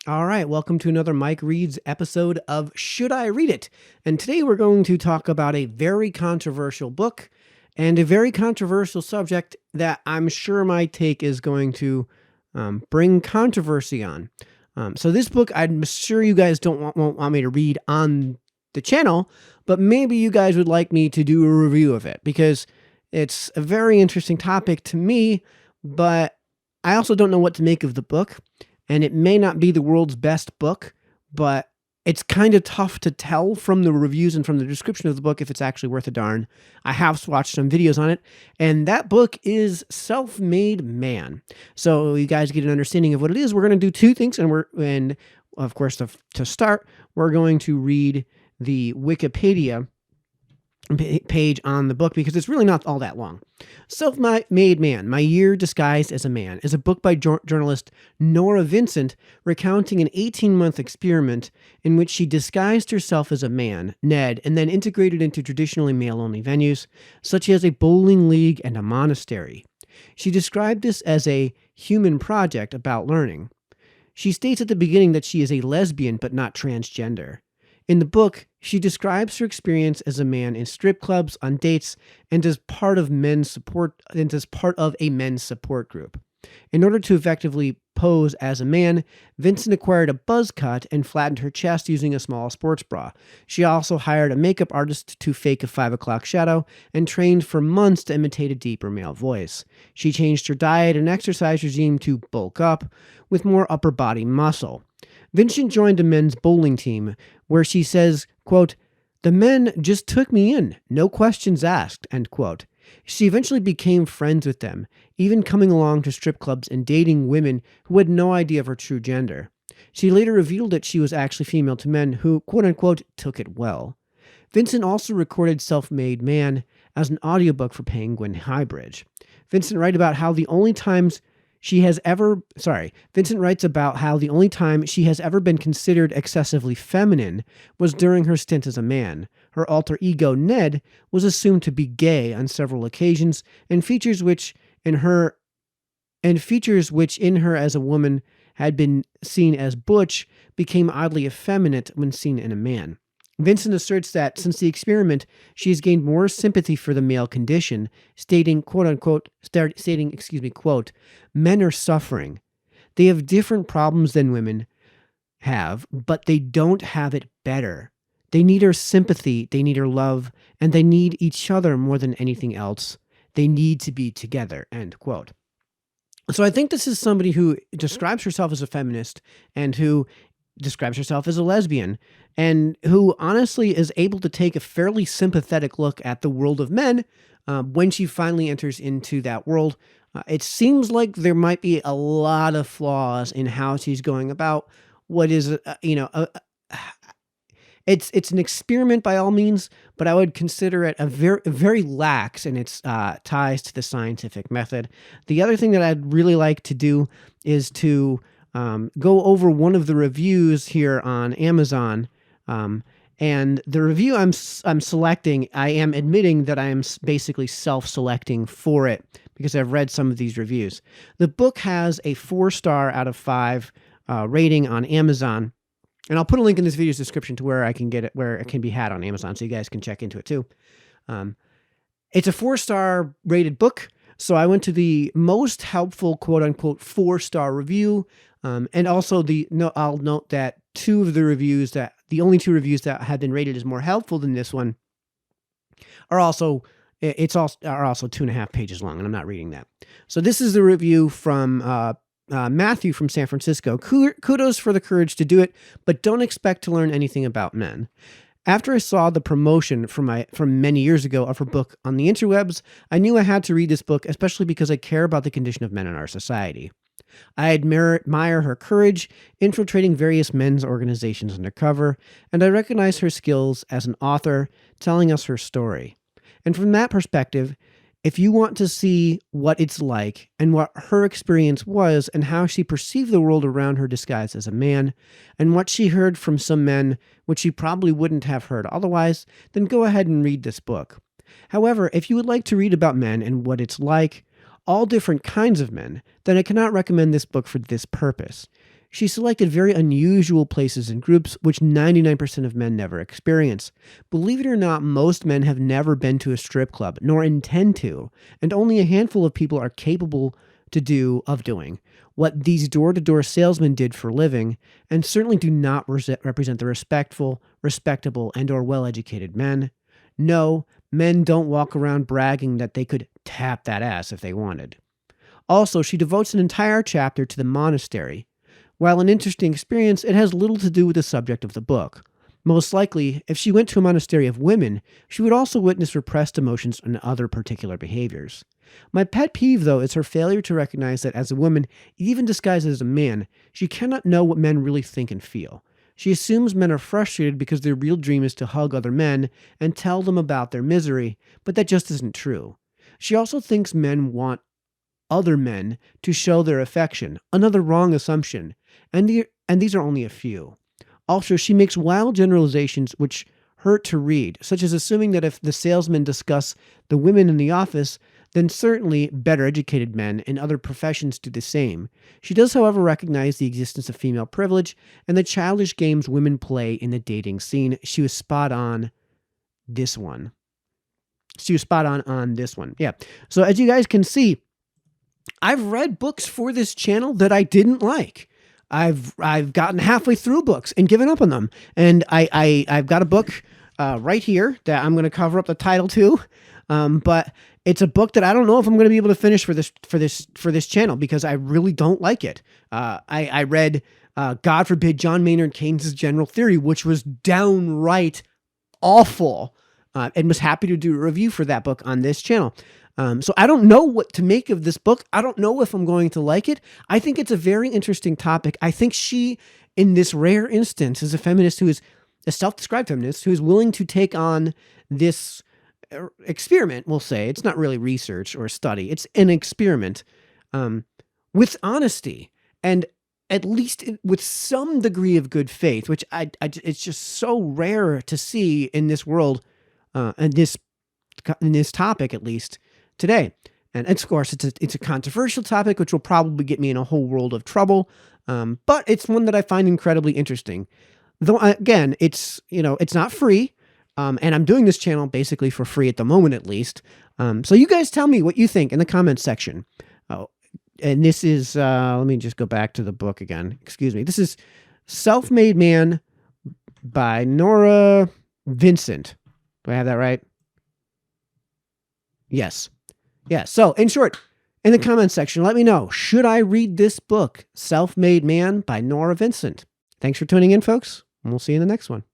All right, welcome to another Mike Reads episode of Should I Read It? And today we're going to talk about a very controversial book and a very controversial subject that I'm sure my take is going to bring controversy on. So this book, I'm sure you guys won't want me to read on the channel, but maybe you guys would like me to do a review of it because it's a very interesting topic to me, but I also don't know what to make of the book. And it may not be the world's best book, but it's kind of tough to tell from the reviews and from the description of the book if it's actually worth a darn. I have watched some videos on it, and that book is Self-Made Man. So you guys get an understanding of what it is. We're going to do two things, and of course, to start, we're going to read the Wikipedia page on the book because it's really not all that long. Self-Made Man, My Year Disguised as a Man, is a book by journalist Norah Vincent recounting an 18-month experiment in which she disguised herself as a man, Ned, and then integrated into traditionally male-only venues, such as a bowling league and a monastery. She described this as a human project about learning. She states at the beginning that she is a lesbian but not transgender. In the book, she describes her experience as a man in strip clubs, on dates, and as part of a men's support group. In order to effectively pose as a man, Vincent acquired a buzz cut and flattened her chest using a small sports bra. She also hired a makeup artist to fake a 5 o'clock shadow and trained for months to imitate a deeper male voice. She changed her diet and exercise regime to bulk up with more upper body muscle. Vincent joined a men's bowling team where she says, quote, "The men just took me in, no questions asked," end quote. She eventually became friends with them, even coming along to strip clubs and dating women who had no idea of her true gender. She later revealed that she was actually female to men who, quote unquote, took it well. Vincent also recorded Self-Made Man as an audiobook for Penguin Highbridge. Vincent writes about how the only time she has ever been considered excessively feminine was during her stint as a man. Her alter ego, Ned, was assumed to be gay on several occasions, and features which in her as a woman had been seen as butch became oddly effeminate when seen in a man. Vincent asserts that since the experiment, she has gained more sympathy for the male condition, stating, quote, "Men are suffering. They have different problems than women have, but they don't have it better. They need our sympathy, they need our love, and they need each other more than anything else. They need to be together," end quote. So I think this is somebody who describes herself as a feminist and who describes herself as a lesbian and who honestly is able to take a fairly sympathetic look at the world of men when she finally enters into that world. It seems like there might be a lot of flaws in how she's going about what is, it's an experiment by all means, but I would consider it a very lax in its ties to the scientific method. The other thing that I'd really like to do is to go over one of the reviews here on Amazon. And the review I'm selecting, I am admitting that I am basically self-selecting for it because I've read some of these reviews. The book has a 4-star out of 5 rating on Amazon. And I'll put a link in this video's description to where I can get it, where it can be had on Amazon, so you guys can check into it too. It's a 4-star rated book. So I went to the most helpful, quote unquote, 4-star review. And also I'll note that the only 2 reviews that have been rated as more helpful than this one are also 2.5 pages long, and I'm not reading that. So this is the review from Matthew from San Francisco. Kudos for the courage to do it, but don't expect to learn anything about men. After I saw the promotion from many years ago of her book on the interwebs, I knew I had to read this book, especially because I care about the condition of men in our society. I admire her courage, infiltrating various men's organizations undercover, and I recognize her skills as an author, telling us her story. And from that perspective, if you want to see what it's like and what her experience was and how she perceived the world around her disguised as a man, and what she heard from some men which she probably wouldn't have heard otherwise, then go ahead and read this book. However, if you would like to read about men and what it's like, all different kinds of men, then I cannot recommend this book for this purpose. She selected very unusual places and groups which 99% of men never experience. Believe it or not, most men have never been to a strip club, nor intend to, and only a handful of people are capable of doing what these door-to-door salesmen did for a living, and certainly do not represent the respectable, and or well-educated men. No, men don't walk around bragging that they could tap that ass if they wanted. Also, she devotes an entire chapter to the monastery. While an interesting experience, it has little to do with the subject of the book. Most likely, if she went to a monastery of women, she would also witness repressed emotions and other particular behaviors. My pet peeve, though, is her failure to recognize that as a woman, even disguised as a man, she cannot know what men really think and feel. She assumes men are frustrated because their real dream is to hug other men and tell them about their misery, but that just isn't true. She also thinks men want other men to show their affection, another wrong assumption, and these are only a few. Also, she makes wild generalizations which hurt to read, such as assuming that if the salesmen discuss the women in the office, then certainly better educated men in other professions do the same. She does, however, recognize the existence of female privilege and the childish games women play in the dating scene. She was spot on this one. On this one. Yeah. So as you guys can see, I've read books for this channel that I didn't like. I've gotten halfway through books and given up on them. And I've got a book right here that I'm going to cover up the title to. But it's a book that I don't know if I'm going to be able to finish for this channel because I really don't like it. I read God forbid John Maynard Keynes' General Theory, which was downright awful, and was happy to do a review for that book on this channel. So I don't know what to make of this book. I don't know if I'm going to like it. I think it's a very interesting topic. I think she, in this rare instance, is a feminist who is a self-described feminist who is willing to take on this experiment, we'll say. It's not really research or study. It's an experiment with honesty and at least with some degree of good faith, which it's just so rare to see in this world, in this topic, at least today. And of course, it's a controversial topic, which will probably get me in a whole world of trouble. But it's one that I find incredibly interesting. Though, again, it's not free. And I'm doing this channel basically for free at the moment, at least. So you guys tell me what you think in the comments section. Oh, and this is, let me just go back to the book again. Excuse me. This is Self-Made Man by Norah Vincent. Do I have that right? Yes. Yeah. So in short, in the comments section, let me know, should I read this book, Self-Made Man by Norah Vincent? Thanks for tuning in, folks. And we'll see you in the next one.